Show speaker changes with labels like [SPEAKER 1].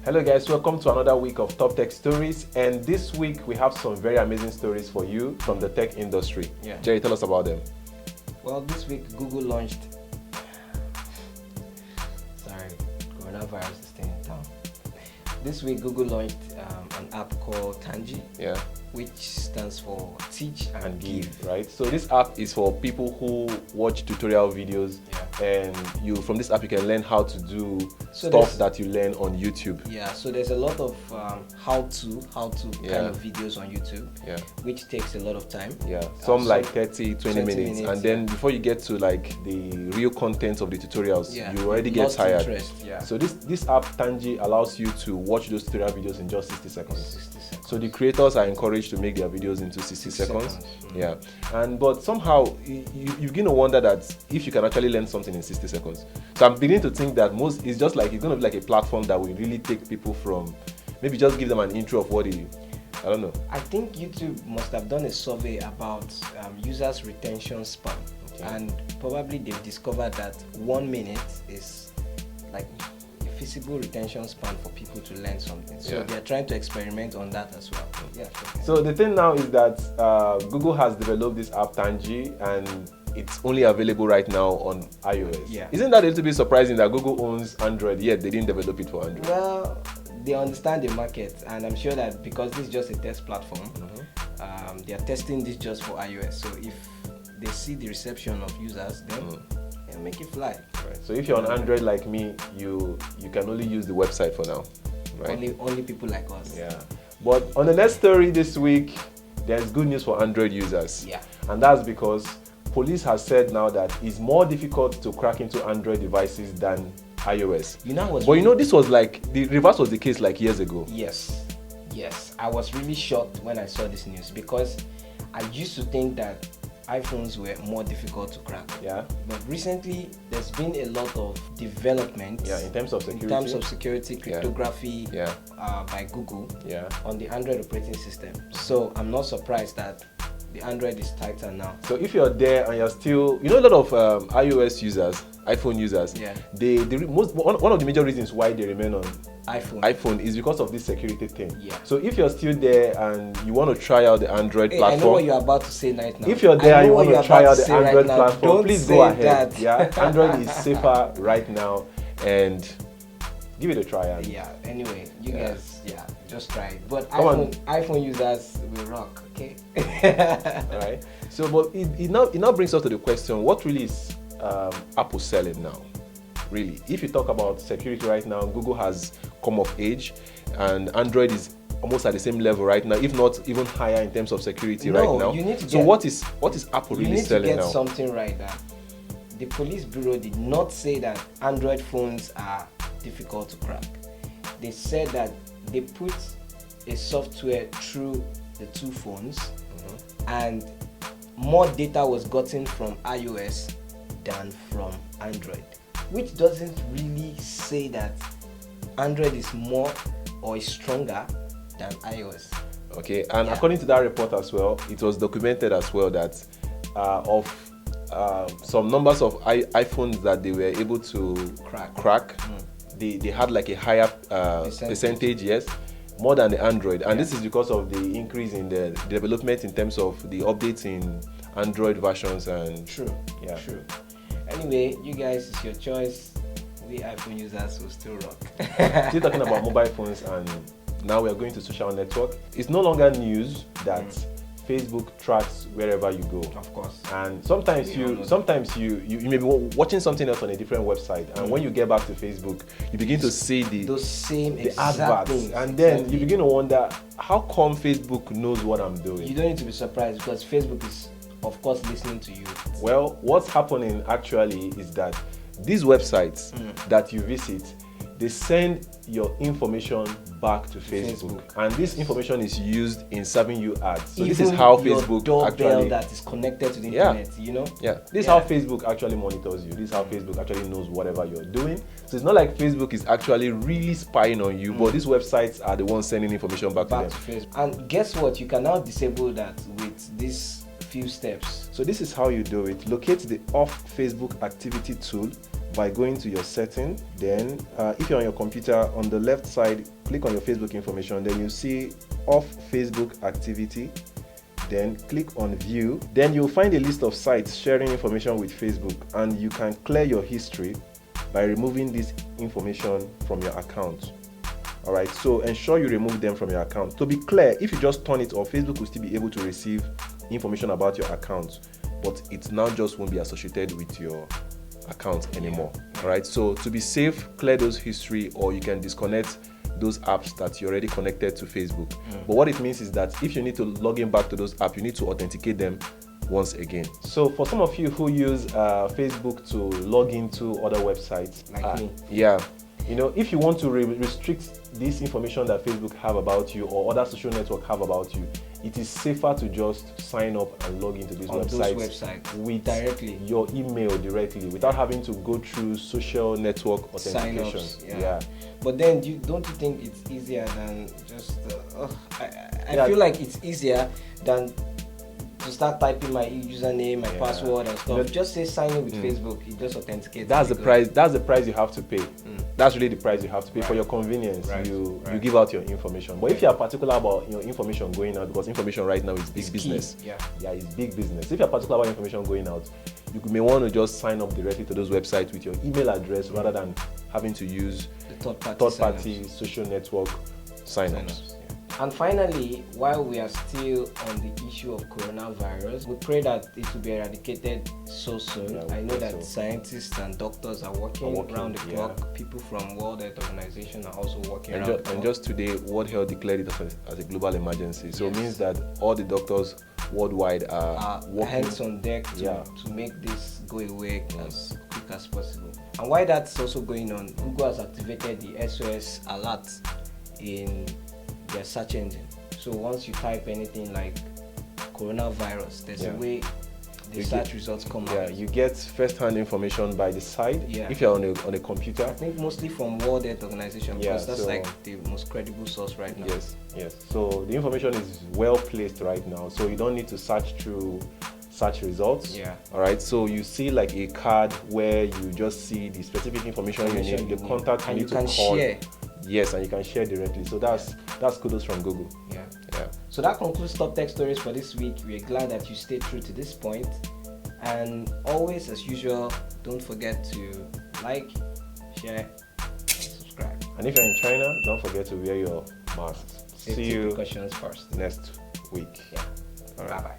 [SPEAKER 1] Hello guys, welcome to another week of Top Tech Stories, and this week we have some very amazing stories for you from the tech industry. Jerry, tell us about them.
[SPEAKER 2] Well, this week Google launched coronavirus is staying in town. This week Google launched an app called Tangi, which stands for Teach and Give.
[SPEAKER 1] Right? So this app is for people who watch tutorial videos, and from this app you can learn how to do stuff that you learn on YouTube.
[SPEAKER 2] So there's a lot of how-to kind of videos on YouTube, which takes a lot of time.
[SPEAKER 1] Some like 30, 20 minutes, and then before you get to like the real content of the tutorials, you already get tired. So this app Tangi allows you to watch those tutorial videos in just 60 seconds. So the creators are encouraged to make their videos into 60 seconds. But somehow you begin to wonder that if you can actually learn something in 60 seconds. So I'm beginning to think that it's just like it's going to be like a platform that will really take people from, maybe just give them an intro of what I don't know.
[SPEAKER 2] I think YouTube must have done a survey about users' retention span, and probably they've discovered that 1 minute is like feasible retention span for people to learn something. So they're trying to experiment on that as well.
[SPEAKER 1] So the thing now is that Google has developed this app Tangi, and it's only available right now on iOS. Isn't that a little bit surprising that Google owns Android yet they didn't develop it for Android?
[SPEAKER 2] Well, they understand the market, and I'm sure that because this is just a test platform, they are testing this just for iOS. So if they see the reception of users, then make it fly.
[SPEAKER 1] So if you're on Android like me, you can only use the website for now, right?
[SPEAKER 2] Only people like us.
[SPEAKER 1] But on the next story this week, there's good news for Android users. And that's because police has said now that it's more difficult to crack into Android devices than iOS. This was like the reverse was the case like years ago.
[SPEAKER 2] Yes. I was really shocked when I saw this news, because I used to think that iPhones were more difficult to crack. But recently, there's been a lot of development
[SPEAKER 1] in terms of security,
[SPEAKER 2] cryptography by Google on the Android operating system. So I'm not surprised that the Android is tighter now.
[SPEAKER 1] So if you're there and you're still, a lot of iOS users, iPhone users, one of the major reasons why they remain on iPhone is because of this security thing. So if you're still there and you want to try out the Android platform,
[SPEAKER 2] I know what you're about to say right now.
[SPEAKER 1] If you're there and you want to try out the Android platform, please go ahead. Android is safer right now, and give it a try.
[SPEAKER 2] Anyway, you guys, just try it. But iPhone users will rock, okay?
[SPEAKER 1] All right. So, but it now brings us to the question: what really is Apple selling now? Really, if you talk about security right now, Google has come of age, and Android is almost at the same level right now, if not even higher in terms of security right now. What is Apple really selling now?
[SPEAKER 2] You need to get something right. That the police bureau did not say that Android phones are difficult to crack. They said that they put a software through the two phones, and more data was gotten from iOS than from Android, which doesn't really say that Android is more or is stronger than iOS.
[SPEAKER 1] Okay, and according to that report as well, it was documented as well that some numbers of iPhones that they were able to crack, they had like a higher percentage, more than the Android, and this is because of the increase in the development in terms of the updates in Android versions and
[SPEAKER 2] True. Anyway, you guys, it's your choice. We iPhone users will still rock.
[SPEAKER 1] Still talking about mobile phones, and now we are going to social network. It's no longer news that Facebook tracks wherever you go.
[SPEAKER 2] Of course.
[SPEAKER 1] And sometimes you may be watching something else on a different website, and when you get back to Facebook, you begin to see
[SPEAKER 2] those same
[SPEAKER 1] adverts, and then you begin to wonder, how come Facebook knows what I'm doing?
[SPEAKER 2] You don't need to be surprised, because Facebook is, of course, listening to you.
[SPEAKER 1] Well, what's happening actually is that these websites that you visit, they send your information back to Facebook. And this information is used in serving you ads. So this is how Facebook actually,
[SPEAKER 2] that is connected to the internet,
[SPEAKER 1] This is how Facebook actually monitors you. This is how Facebook actually knows whatever you're doing. So it's not like Facebook is actually really spying on you, but these websites are the ones sending information back to them.
[SPEAKER 2] Facebook. And guess what? You can now disable that with these few steps.
[SPEAKER 1] So this is how you do it. Locate the off Facebook activity tool by going to your setting. Then if you're on your computer, on the left side, click on your Facebook information. Then you see off Facebook activity. Then click on view. Then you'll find a list of sites sharing information with Facebook, and you can clear your history by removing this information from your account. All right, so ensure you remove them from your account. To be clear, if you just turn it off, Facebook will still be able to receive information about your account, but it now just won't be associated with your account anymore. All right, so to be safe, clear those history, or you can disconnect those apps that you're already connected to Facebook. But what it means is that if you need to log in back to those apps, you need to authenticate them once again. So for some of you who use Facebook to log into other websites,
[SPEAKER 2] like me,
[SPEAKER 1] yeah, you know, if you want to restrict this information that Facebook have about you or other social network have about you, it is safer to just sign up and log into these websites
[SPEAKER 2] with directly
[SPEAKER 1] your email directly, without having to go through social network authentication.
[SPEAKER 2] Sign-ups, yeah. But then don't you think it's easier than just I feel like it's easier than to start typing my username, my password and stuff. Just say sign in with Facebook, it just authenticates.
[SPEAKER 1] That's the price. That's the price you have to pay. That's really the price you have to pay for your convenience. You give out your information. But if you are particular about your information going out, because information right now is big business.
[SPEAKER 2] Yeah,
[SPEAKER 1] it's big business. If you're particular about information going out, you may want to just sign up directly to those websites with your email address rather than having to use
[SPEAKER 2] the third-party
[SPEAKER 1] social network sign-ups.
[SPEAKER 2] And finally, while we are still on the issue of coronavirus, we pray that it will be eradicated so soon. I know that scientists and doctors are working around the clock. People from World Health Organization are also working around the clock.
[SPEAKER 1] And just today, World Health declared it as a global emergency. So it means that all the doctors worldwide are working
[SPEAKER 2] hands on deck to make this go away as quick as possible. And while that's also going on, Google has activated the SOS alert in their search engine. So once you type anything like coronavirus, there's a way the search results come out.
[SPEAKER 1] Yeah, you get first-hand information by the site. If you're on a computer. I
[SPEAKER 2] think mostly from World Health Organization, because that's like the most credible source right now.
[SPEAKER 1] Yes. So the information is well placed right now. So you don't need to search through search results. All right. So you see like a card where you just see the specific information you need, the contact you need to call. Share. Yes, and you can share directly. So that's kudos from Google.
[SPEAKER 2] Yeah. So that concludes Top Tech Stories for this week. We're glad that you stayed through to this point. And always, as usual, don't forget to like, share, and subscribe.
[SPEAKER 1] And if you're in China, don't forget to wear your masks.
[SPEAKER 2] See you precautions first
[SPEAKER 1] next week.
[SPEAKER 2] All right. Bye-bye.